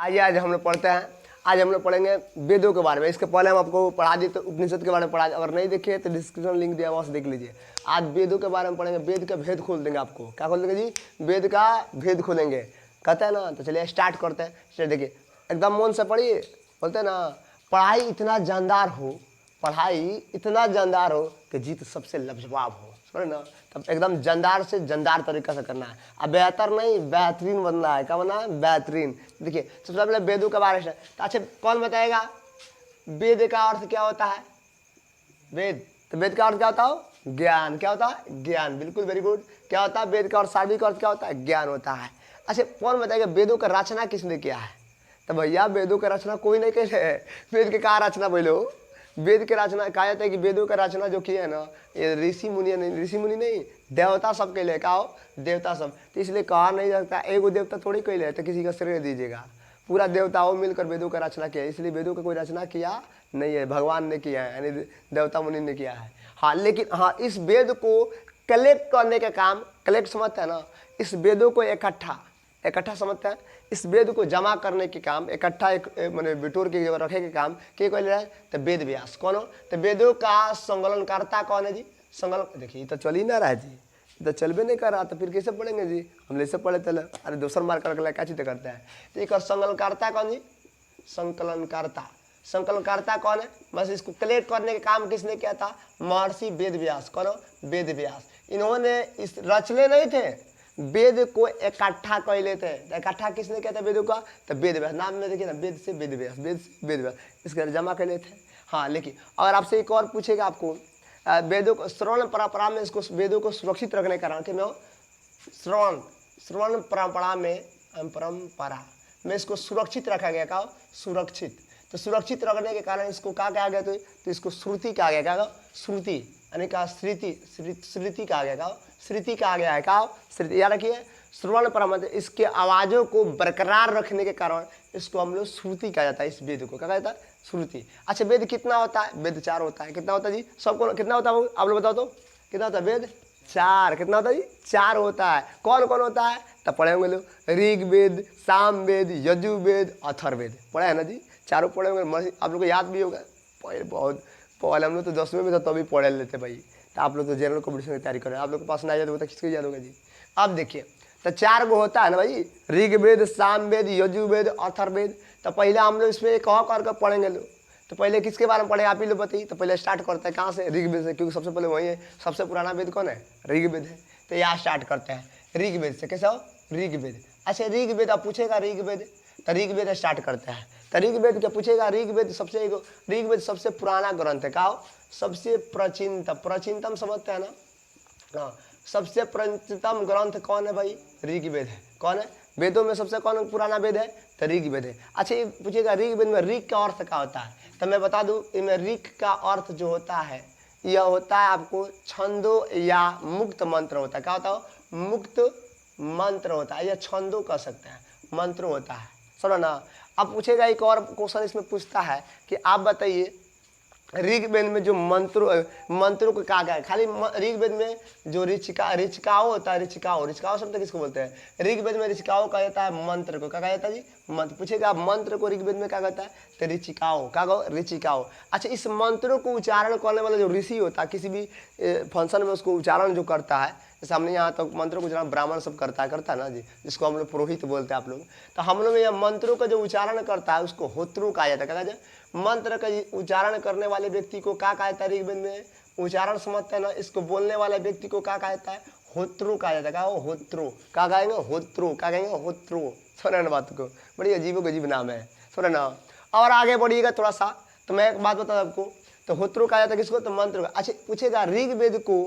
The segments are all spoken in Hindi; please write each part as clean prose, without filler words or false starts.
आइए आज हम लोग पढ़ते हैं। आज हम लोग पढ़ेंगे वेदों के बारे में। इसके पहले हम आपको पढ़ा दिए तो उपनिषद के बारे में पढ़ा, अगर नहीं देखे तो डिस्क्रिप्शन लिंक दिया वहाँ से देख लीजिए। आज वेदों के बारे में पढ़ेंगे, वेद का भेद खोल देंगे आपको। क्या खोल देंगे जी? वेद का भेद खोलेंगे, कहते हैं ना। तो चलिए स्टार्ट करते हैं। चलिए देखिए, एकदम मन से पढ़िए। बोलते हैं ना, पढ़ाई इतना जानदार हो, पढ़ाई इतना जानदार हो कि जीत सबसे लाजवाब हो, समझे ना। तब एकदम जानदार से जानदार तरीका से करना है। अब बेहतर नहीं, बेहतरीन बनना है। क्या बनना है? बेहतरीन। देखिए सबसे पहले वेदों के बारे में। तो अच्छा कौन बताएगा वेद का अर्थ क्या होता है? वेद, तो वेद का अर्थ क्या होता है? ज्ञान। क्या होता है? ज्ञान। बिल्कुल, वेरी गुड। क्या होता है वेद का अर्थ? शाब्दिक अर्थ क्या होता है? ज्ञान होता है। अच्छा कौन बताएगा वेदों का रचना किसने किया है? तो भैया वेदों का रचना कोई नहीं करे है। वेद के कहा रचना बोलो? वेद के रचना कहा जाता है कि वेदों का रचना जो किया है ना, ये ऋषि मुनि नहीं, ऋषि मुनि नहीं, देवता सब के लिए। कहा हो? देवता सब। तो इसलिए कहा नहीं जाता एगो देवता थोड़ी कैले तो किसी का श्रेय दीजिएगा। पूरा देवताओं मिलकर वेदों का रचना किया है, इसलिए वेदों का कोई रचना किया नहीं है, भगवान ने किया है, यानी देवता मुनि ने किया है। हाँ लेकिन हाँ, इस वेद को कलेक्ट करने का काम, कलेक्ट समझते हैं ना, इस वेदों को इकट्ठा इकट्ठा समझते हैं। इस वेद को जमा करने के काम, इकट्ठा एक मैंने बिटोर के जगह रखे के काम के कोई ले रहा है? तो वेद व्यास। कौन हो? तो वेदों का संकलनकर्ता कौन है जी? संकलन। देखिए तो चल ही ना रहा है जी, तो चलबे नहीं कर रहा तो फिर कैसे पढ़ेंगे जी? हम ऐसे पढ़े चले, अरे दोसर मार कर क्या चीज करता है। तो एक संकलनकर्ता कौन जी? संकलनकर्ता। संकलनकर्ता कौन है? बस इसको कलेक्ट करने का काम किसने किया था? महर्षि वेद व्यास। कौन हो? वेद व्यास। इन्होंने इस रचले नहीं थे, वेद को इकट्ठा कर लेते हैं। इकट्ठा किसने किया था वेदों का? तो वेद व्यास। नाम में देखिए ना, वेद से वेद व्यास, वेद से वेद व्यास, इसके जमा कर लेते हैं। हाँ लेकिन अगर आपसे एक और पूछेगा आपको, वेदों को श्रवण परंपरा में इसको वेदों को सुरक्षित रखने का कारण क्या? श्रवण श्रवण परंपरा में इसको सुरक्षित रखा गया। क्या? सुरक्षित। तो सुरक्षित रखने के कारण इसको क्या कहा गया? तो इसको श्रुति कहा गया। क्या? श्रुति, यानी कहा श्रुति, श्रुति कहा गया। क्या? श्रुति कहा गया है। क्या? श्रुति। याद रखिए, श्रवण परंपरा, इसके आवाज़ों को बरकरार रखने के कारण इसको हम लोग श्रुति कहा जाता है। इस वेद को क्या कहा जाता है? श्रुति। अच्छा वेद कितना होता है? वेद 4 होता है। कितना होता है जी? सबको कितना होता है आप लोग बताओ तो? कितना होता है वेद? 4। कितना होता है जी? 4 होता है। कौन कौन होता है? तब पढ़े होंगे लोग, ऋग्वेद, सामवेद, यजुर्वेद, अथर्ववेद। पढ़ा है ना जी? चारों पढ़े होंगे, आप लोग को याद भी होगा। पहले बहुत पहले हम लोग तो 10वीं में था तभी पढ़े लेते भाई। तो आप लोग तो जनरल कॉम्पिटिशन की तैयारी कर रहे हैं, आप लोग के पास ना याद होगा तो किसको याद होगा जी? अब देखिए, तो 4 गो होता है ना भाई, ऋग्वेद, सामवेद, यजुर्वेद, अथर्ववेद। तो पहले हम लोग इसमें कह करके पढ़ेंगे लोग। तो पहले किसके बारे में पढ़े आप ही लोग बताइए। तो पहले स्टार्ट करते हैं कहाँ से? ऋग्वेद से, क्योंकि सबसे पहले वही है, सबसे पुराना वेद कौन है? ऋग्वेद है। तो यहाँ स्टार्ट करते हैं ऋग्वेद से। कैसे हो? ऋग्वेद। अच्छा ऋग्वेद आप पूछेगा ऋग्वेद, तो ऋग्वेद स्टार्ट करते हैं। तो ऋग्वेद क्या पूछेगा? ऋग्वेद सबसे पुराना ग्रंथ है। क्या? सबसे प्राचीनतम समझते हैं ना? हाँ, सबसे प्राचीनतम ग्रंथ कौन है भाई? ऋग्वेद है। कौन है? वेदों में सबसे कौन पुराना वेद है? तो ऋग्वेद है। अच्छा ये पूछेगा ऋग्वेद में ऋग का अर्थ क्या होता है? तो मैं बता दूं, इनमें ऋग का अर्थ जो होता है यह होता है आपको छंदो या मुक्त मंत्र होता है। क्या होता है? मुक्त मंत्र होता है, या छंदो कह सकते हैं, मंत्र होता है। सुनो ना। अब पूछेगा एक और क्वेश्चन इसमें पूछता है कि आप बताइए ऋग्वेद में जो मंत्रों को कहा गया है? खाली ऋग्वेद में जो ऋचिकाओ होता है, ऋचिकाओ शब्द किसको बोलते हैं? ऋग्वेद में ऋचिकाओ कहा जाता है मंत्र को। क्या कहा जाता है जी? मंत्र। पूछेगा आप मंत्र को ऋग्वेद में क्या कहता है? तो ऋचिकाओ। क्या कहो? ऋचिकाओ। अच्छा इस मंत्रों को उच्चारण करने वाला जो ऋषि होता है, किसी भी फंक्शन में उसको उच्चारण जो करता है, जैसे हमने यहाँ तो मंत्रों को उच्चारण ब्राह्मण सब करता है ना जी, जिसको हम लोग पुरोहित बोलते हैं आप लोग। तो हम लोग यहाँ मंत्रों का जो उच्चारण करता है उसको होत्रु कहा जाता है। क्या कहा जाता है? मंत्र का उच्चारण करने वाले व्यक्ति को क्या कहा जाता है? ऋग्वेद में उच्चारण समझते हैं ना, इसको बोलने वाले व्यक्ति को क्या कहा जाता है? होत्रु कहा जाता है। क्या? होत्रु। क्या कहेंगे? होत्रु। क्या कहेंगे? होत्रु। सुने ना बात को, बड़ी अजीब नाम है, सुने ना। और आगे बढ़िएगा थोड़ा सा, तो मैं एक बात बता आपको, तो होत्रु कहा जाता है किसको? तो मंत्र। अच्छा पूछेगा ऋग्वेद को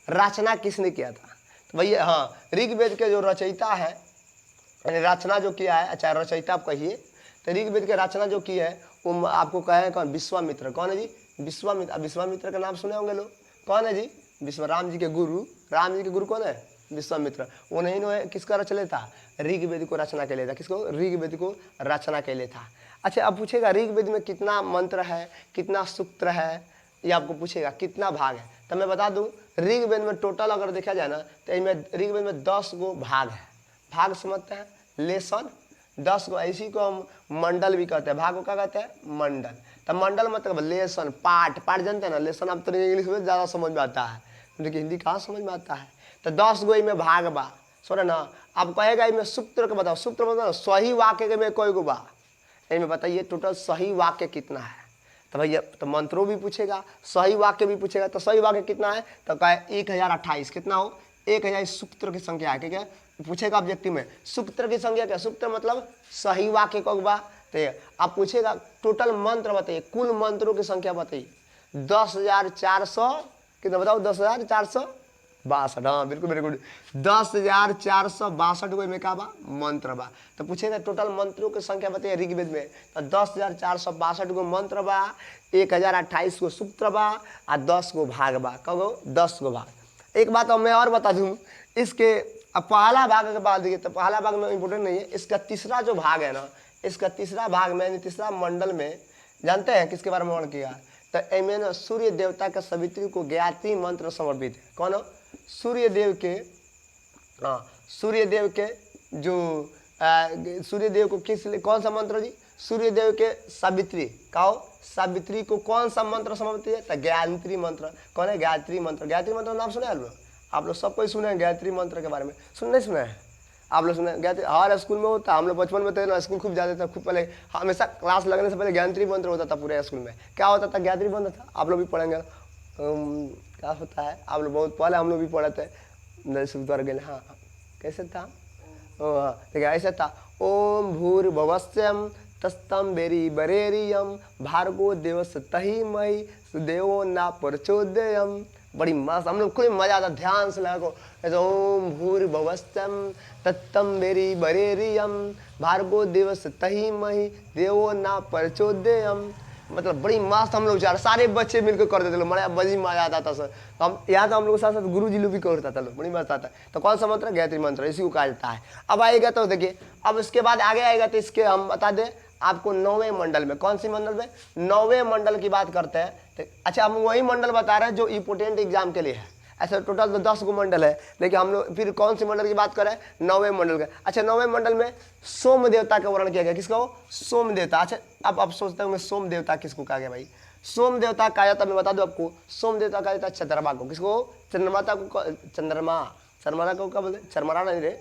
रचना किसने किया था? तो भैया हाँ, ऋग्वेद के जो रचयिता है, यानी रचना जो किया है, अच्छा रचयिता आप कहिए, तो ऋग्वेद के रचना जो की है वो आपको कहे कौन? विश्वामित्र। कौन है जी? विश्वामित्र। विश्वामित्र का नाम सुने होंगे लोग। कौन है जी? राम जी के गुरु कौन है? विश्वामित्र। उन्हीं ने किसका रचना था? ऋग्वेद को रचना के लिए था। किसको? ऋग्वेद को रचना के लिए था। अच्छा अब पूछेगा ऋग्वेद में कितना मंत्र है, कितना सूत्र है, ये आपको पूछेगा कितना भाग है। तो मैं बता दूं, ऋग्वेद में टोटल अगर देखा जाए ना, तो इनमें ऋग्वेद में 10 गो भाग है। भाग समझते हैं? लेसन। 10 को, इसी को हम मंडल भी कहते हैं। भाग को क्या कहते हैं? मंडल। तो मंडल मतलब लेसन, पाठ। पाठ जानते हैं ना, लेसन अब तो इंग्लिश में ज़्यादा समझ में आता है, लेकिन हिंदी कहाँ समझ में आता है। तो 10 गो में भाग बा, सुने ना। अब कहेगा इनमें सूत्र के बताओ, सूत्र मतलब सही वाक्य में कोई गो बा, इनमें बताइए टोटल सही वाक्य कितना है। तो भैया तो मंत्रों भी पूछेगा, सही वाक्य भी पूछेगा। तो सही वाक्य कितना है? तो कहे 1028। कितना हो? 1000 सूत्र की संख्या है। ठीक है, पूछेगा ऑब्जेक्टिव में सूत्र की संख्या क्या? सूत्र मतलब सही वाक्य को बा। तो आप पूछेगा टोटल मंत्र बताइए, कुल मंत्रों की संख्या बताइए। 10,400 कितना बताओ? 10,462। हाँ बिल्कुल वेरी गुड। 10,462 गो में का बा? मंत्र बा। तो पूछेगा टोटल मंत्रों की संख्या बताइए ऋग्वेद में। तो 10,462 गो मंत्र बा, 1028 गो सूत्र बा, आ 10 गो भाग बा। कहो 10 गो भाग। एक बात अब मैं और बता दूं, इसके अब पहला भाग के बाद देखिए, तो पहला भाग में इंपोर्टेंट नहीं है। इसका तीसरा जो भाग है ना, इसका तीसरा भाग में, तीसरा मंडल में जानते हैं किसके बारे में वर्णन किया? तो एमें ना सूर्य देवता के सवित्री को गायत्री मंत्र समर्पित है। कौन? सूर्य देव के, सूर्य देव के जो सूर्य देव को किस, कौन सा मंत्र जी? सूर्य देव के सावित्री कहो, सावित्री को कौन सा मंत्र समर्पित है? तो गायत्री मंत्र। कौन है? गायत्री मंत्र। गायत्री मंत्र नाम सुने आप लोग? सब कोई सुने हैं गायत्री मंत्र के बारे में? नहीं सुने हैं आप लोग? सुने गायत्री हर स्कूल में होता। हम लोग बचपन में थे ना, स्कूल खूब जाते थे, खूब पहले हमेशा क्लास लगने से पहले गायत्री मंत्र होता था पूरे स्कूल में। क्या होता था? गायत्री मंत्र था। आप लोग भी पढ़ेंगे क्या होता है? आप लोग बहुत पहले हम लोग भी पढ़े थे, हाँ कैसे था? देखिए ऐसा था, ओम भूर्भुवस्सुम तस्तम बेरी बरेरियम भार्गो देवस तही मई सुदेवो ना प्रचोदयम। बड़ी मस्त, हम लोग खुद मजा आता, ध्यान से लगा को। ओम भूर्भुवस्सुम तत्तम बेरी बरेरियम भार्गो देवस तही मई देवो ना प्रचोदयम। मतलब बड़ी मस्त हम लोग जा रहे, सारे बच्चे मिलकर कर देते लोग, बड़ी मजा आता था सर। हम यहाँ तो हम लोग के साथ साथ गुरु जी लोग भी करता था लोग, बड़ी मस्त आता है। तो कौन सा मंत्र? गायत्री मंत्र, इसी को कहा जाता है। अब आएगा तो देखिए, अब इसके बाद आगे आएगा तो इसके हम बता दें आपको 9वें मंडल में। कौन सी मंडल में? 9वें मंडल की बात करते हैं। तो अच्छा, हम वही मंडल बता रहे हैं जो इंपोर्टेंट एग्जाम के लिए है। ऐसा टोटल तो 10 गो मंडल है, लेकिन हम लोग फिर कौन सी मंडल की बात करें? 9वें मंडल का। अच्छा, 9वें मंडल में सोम देवता का वर्णन किया गया। किसका? सोम देवता। अच्छा, अब आप सोचते होंगे सोम देवता किसको कहा गया भाई? सोम देवता कहा जाता, मैं बता दूं आपको, सोम देवता कहा जाता चंद्रमा को। किसको? चंद्रमाता को। चंद्रमा, चंद्रमा को क्या बोलते? चरमरा नहीं रे,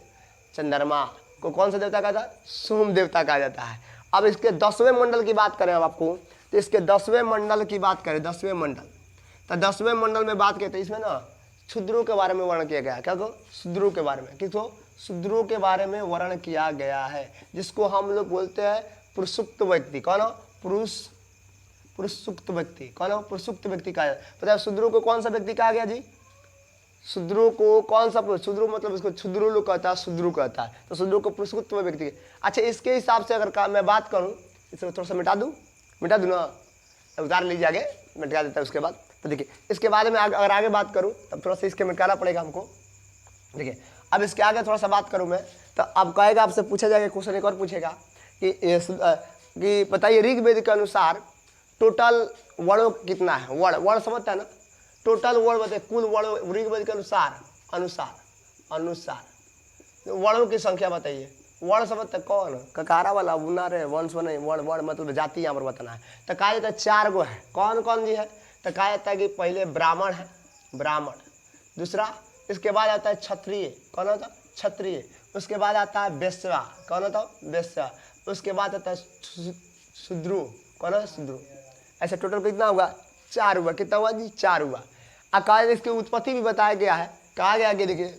चंद्रमा को कौन सा देवता कहा जाता? सोम देवता कहा जाता है। अब इसके 10वें मंडल की बात करें अब आपको, तो इसके 10वें मंडल की बात करें, 10वें मंडल। तो 10वें मंडल में बात करते हैं, इसमें ना क्षुद्रों के बारे में वर्णन किया गया है। क्या कहो? शूद्रों के बारे में। किसको? शूद्रों के बारे में वर्णन किया गया है, जिसको हम लोग बोलते हैं पुरुषुक्त व्यक्ति। कौन हो? पुरुषुक्त व्यक्ति। कौन हो? पुरुषुक्त व्यक्ति कहा जाता है। पता है शूद्रों को कौन सा व्यक्ति कहा गया जी? शूद्रों को कौन सा? शूद्रों मतलब इसको क्षुद्रो लोग कहता है, शूद्रो कहता है। तो शूद्रों को पुरुषुक्त व्यक्ति। अच्छा, इसके हिसाब से अगर मैं बात करूँ, इसे थोड़ा सा मिटा दूँ ना, उतार लीजिए आगे, मिटा देता है उसके बाद। तो देखिए इसके बारे में अगर आगे बात करूं तब थोड़ा सा इसके मिटाना पड़ेगा हमको। देखिए अब इसके आगे थोड़ा सा बात करूं मैं, तो अब कहेगा, आपसे पूछा जाएगा क्वेश्चन, एक और पूछेगा कि बताइए ऋग्वेद के अनुसार टोटल वर्णों कितना है? वर्ण समझता है ना? टोटल वर्ण बताइए, कुल वर्ण ऋग्वेद के अनुसार वर्णों की संख्या बताइए। वर्ण समझते कौन? ककारा वाला बुना रे, वंश नहीं, वर्ण मतलब जाति यहाँ पर बताना है। तो कहा जाता है 4 गो है। कौन कौन जी है? तो कहा जाता है कि पहले ब्राह्मण है, ब्राह्मण। दूसरा इसके बाद आता है क्षत्रिय। कौन होता? क्षत्रिय। उसके बाद आता है वैश्या। कौन होता? वैश्या। उसके बाद आता है शूद्रो। कौन है? शूद्रो। ऐसे टोटल कितना हुआ? 4 हुआ। कितना हुआ जी? 4 हुआ। कहा इसकी उत्पत्ति भी बताया गया है। कहा गया कि देखिए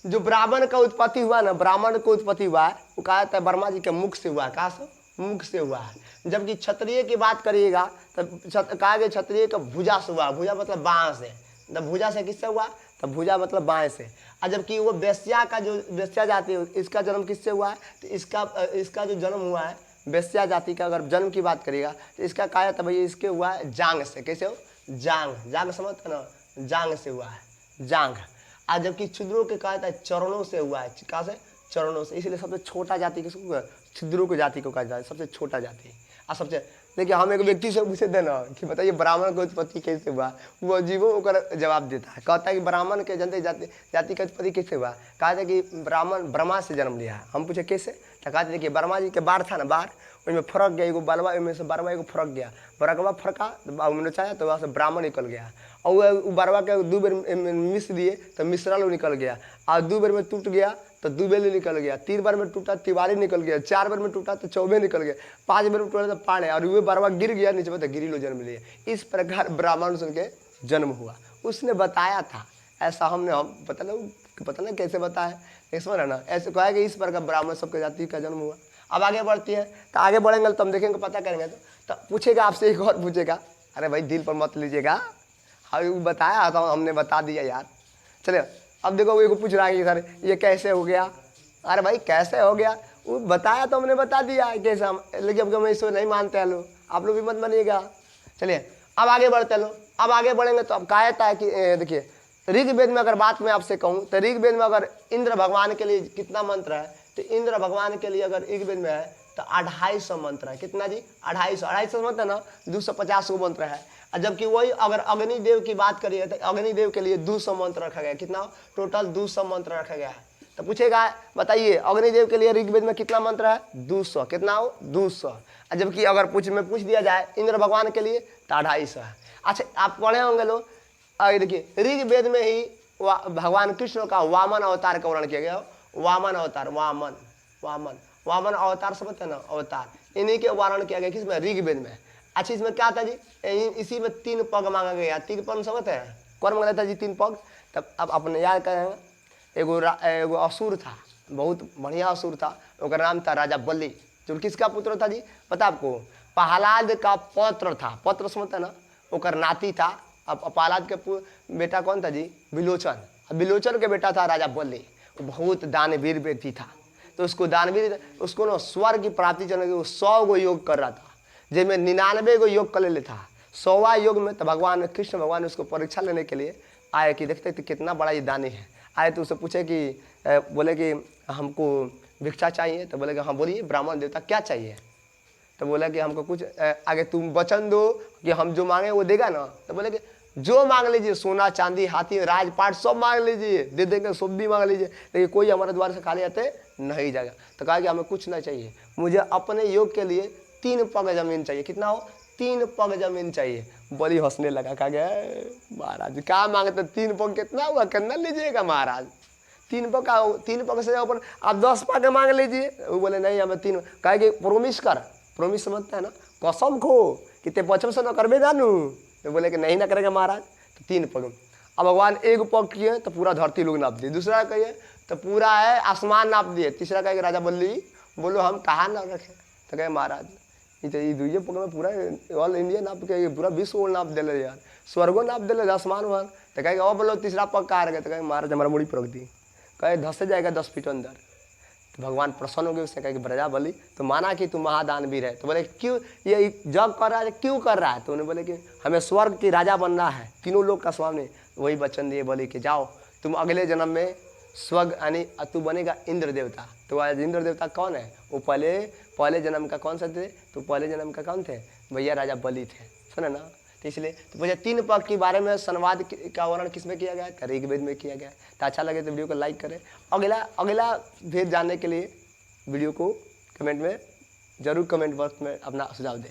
जो ब्राह्मण का उत्पत्ति हुआ ना, ब्राह्मण को उत्पत्ति हुआ है, वो कहा जाता है ब्रह्मा जी के मुख से हुआ है। कहाँ से? मुख से हुआ है। जबकि क्षत्रिय की बात करिएगा तो कहा गया क्षत्रिय का भुजा से हुआ। भुजा मतलब बाँह से। तब भुजा से किससे हुआ? तब भुजा मतलब बाएं से। और जबकि वो वैश्या का जो वैश्या जाति है, इसका जन्म किससे हुआ है? तो इसका जो जन्म हुआ है वैश्या जाति का, अगर जन्म की बात करिएगा तो इसका कहा जाता है भैया इसके हुआ है जांग से। कैसे हो? जांग समझते ना? जांग से हुआ है, जांग। आज जबकि क्षुद्रों के कहा जाता है चरणों से हुआ है। कहाँ से? चरणों से। इसलिए सबसे छोटा जाति किसको? क्षुद्रों की जाति को कहा जाता है सबसे छोटा जाति। आ सबसे देखिए हम एक व्यक्ति से पूछे थे ना कि बताइए ब्राह्मण का उत्पत्ति कैसे हुआ, वो अजीबो ओकर जवाब देता है, कहता है कि ब्राह्मण के जनते जाति का उत्पत्ति कैसे हुआ, कहा था कि ब्राह्मण ब्रह्मा से जन्म लिया है। हम पूछे कैसे, तो कहते देखिए ब्रह्मा जी के बार था ना, बार उनमें फरक गया, एगो बलवा में से बरवा एगो फरक गया, बरकवा फरका उन्होंने चाहे तो वहाँ से ब्राह्मण निकल गया, और वो बरवा के 2 बेर मिस दिए तो मिश्रा लो निकल गया, और 2 बेर में टूट गया तो दुबेली निकल गया, 3 बार में टूटा तिवारी निकल गया, 4 बार में टूटा तो चौबे निकल गया, 5 बार में टूटा तो पाड़े, और वो बरवा गिर गया नीचे में तो गिरी लो जन्म लिए। इस प्रकार ब्राह्मण सुन के जन्म हुआ। उसने बताया था ऐसा, हम पता ना कैसे बताया, इसमें ना ऐसे कहा कि इस प्रकार ब्राह्मण सबके जाति का जन्म हुआ। अब आगे बढ़ती है, तो आगे बढ़ेंगे तो हम देखेंगे, पता करेंगे तो पूछेगा आपसे, एक और पूछेगा, अरे भाई दिल पर मत लीजिएगा, हाँ बताया था हमने, बता दिया यार। चलिए अब देखो वो पूछ रहा है कि सर ये कैसे हो गया, अरे भाई कैसे हो गया, वो बताया तो हमने बता दिया कैसे हम, लेकिन अब मैं इसको नहीं मानते हैं लोग, आप लोग भी मत मानिएगा। चलिए अब आगे बढ़ते लो, अब आगे बढ़ेंगे तो अब कहता है कि देखिए ऋग्वेद में अगर बात मैं आपसे कहूँ तो ऋग्वेद में अगर इंद्र भगवान के लिए कितना मंत्र है, तो इंद्र भगवान के लिए अगर ऋग्वेद में है तो 250 मंत्र है। कितना जी, 250 मंत्र है ना, 250 मंत्र है। जबकि वही अगर अग्निदेव की बात करिए तो अग्निदेव के लिए 200 मंत्र रखा गया, कितना टोटल 200 मंत्र रखा गया है। तो पूछेगा बताइए अग्निदेव के लिए ऋग्वेद में कितना मंत्र है, 200, कितना हो 200। जबकि अगर पूछ दिया जाए इंद्र भगवान के लिए तो 250 है। अच्छा आप पढ़े होंगे लोग, देखिए ऋग्वेद में ही भगवान कृष्ण का वामन अवतार का वर्णन किया गया, वामन अवतार, वामन वामन वामन अवतार समझते हैं ना, अवतार, इन्हीं के वर्णन किया गया किसमें, ऋग्वेद में। अच्छा इसमें क्या था जी, इसी में 3 पग मांगा गया, 3 पग समझते हैं, कौन मांगा था जी 3 पग, तब अब अपने याद करें, एगो असुर था, बहुत बढ़िया असुर था, उसका नाम था राजा बलि, जो किसका पुत्र था जी, पता आपको, प्रहलाद का पौत्र था, पौत्र समझते ना, ओकर नाती था। अब प्रहलाद के बेटा कौन था जी, विलोचन, विलोचन के बेटा था राजा बलि, बहुत दानवीर व्यक्ति था। तो उसको दानवीर, उसको ना स्वर्ग की प्राप्ति चलने के 100 गो योग कर रहा था, जिसमें 99 गो योग कर ले था, 100वां योग में तो भगवान कृष्ण भगवान उसको परीक्षा लेने के लिए आए कि देखते तो कितना बड़ा ये दानी है। आए तो उससे पूछे कि बोले कि हमको भिक्षा चाहिए, तो बोले कि हाँ बोलिए ब्राह्मण देवता क्या चाहिए, तो बोला कि हमको कुछ आगे तुम वचन दो कि हम जो मांगे वो देगा ना, तो बोले कि जो मांग लीजिए, सोना चांदी हाथी राजपाट सब मांग लीजिए, दे देंगे, सब भी मांग लीजिए, लेकिन कोई हमारे द्वार से खाली आते नहीं जाएगा। तो कहा कि हमें कुछ नहीं चाहिए, मुझे अपने योग के लिए 3 पग जमीन चाहिए, कितना हो 3 पग जमीन चाहिए। बलि हंसने लगा, कहा गया महाराज क्या मांगते, 3 पग कितना हुआ, करना लीजिएगा महाराज, 3 पग का, 3 पग से ऊपर आप 10 पग मांग लीजिए। वो बोले नहीं हमें 3, कहा कि प्रोमिस कर, प्रोमिस समझते हैं ना, कसम खो कि ते पचम से न करबे जानू, तो बोले कि नहीं ना करेगा महाराज, तो 3 पग। अब भगवान एक पग किए तो पूरा धरती लोग नाप दिए, दूसरा कहिए तो पूरा है आसमान नाप दिए, तीसरा कहे राजा बल्ली बोलो हम कहाँ नाप रखे, तो कहे महाराज ये दुइये पग में पूरा ऑल इंडिया नाप के पूरा विश्व नाप दिले यार, स्वर्गो नाप दिले, आसमान वहाँ, तो कहे और बोलो तीसरा पग कहाँ रखे, तो कहे महाराज हमारा मुड़ी पड़क दी, कहे धंस जाएगा 10 फीट अंदर। तो भगवान प्रसन्न हो गए, उसने कहा कि ब्रजा बलि तो माना कि तू महादानवीर है, तो बोले क्यों ये जग कर रहा है, क्यों कर रहा है, तो उन्हें बोले कि हमें स्वर्ग की राजा बनना है, तीनों लोग का स्वामी। वही वचन दिए बोले कि जाओ तुम अगले जन्म में स्वर्ग यानी तू बनेगा इंद्र देवता। तो आज इंद्र देवता कौन है, वो पहले जन्म का कौन सा थे, तो पहले जन्म का कौन थे, भैया राजा बलि थे, सुने ना। तो इसलिए तो मुझे 3 पग के बारे में संवाद का वर्णन किसमें किया गया है, ऋग्वेद में किया गया है। तो अच्छा लगे तो वीडियो को लाइक करें, अगला भेद जानने के लिए वीडियो को कमेंट में जरूर कमेंट बॉक्स में अपना सुझाव दें।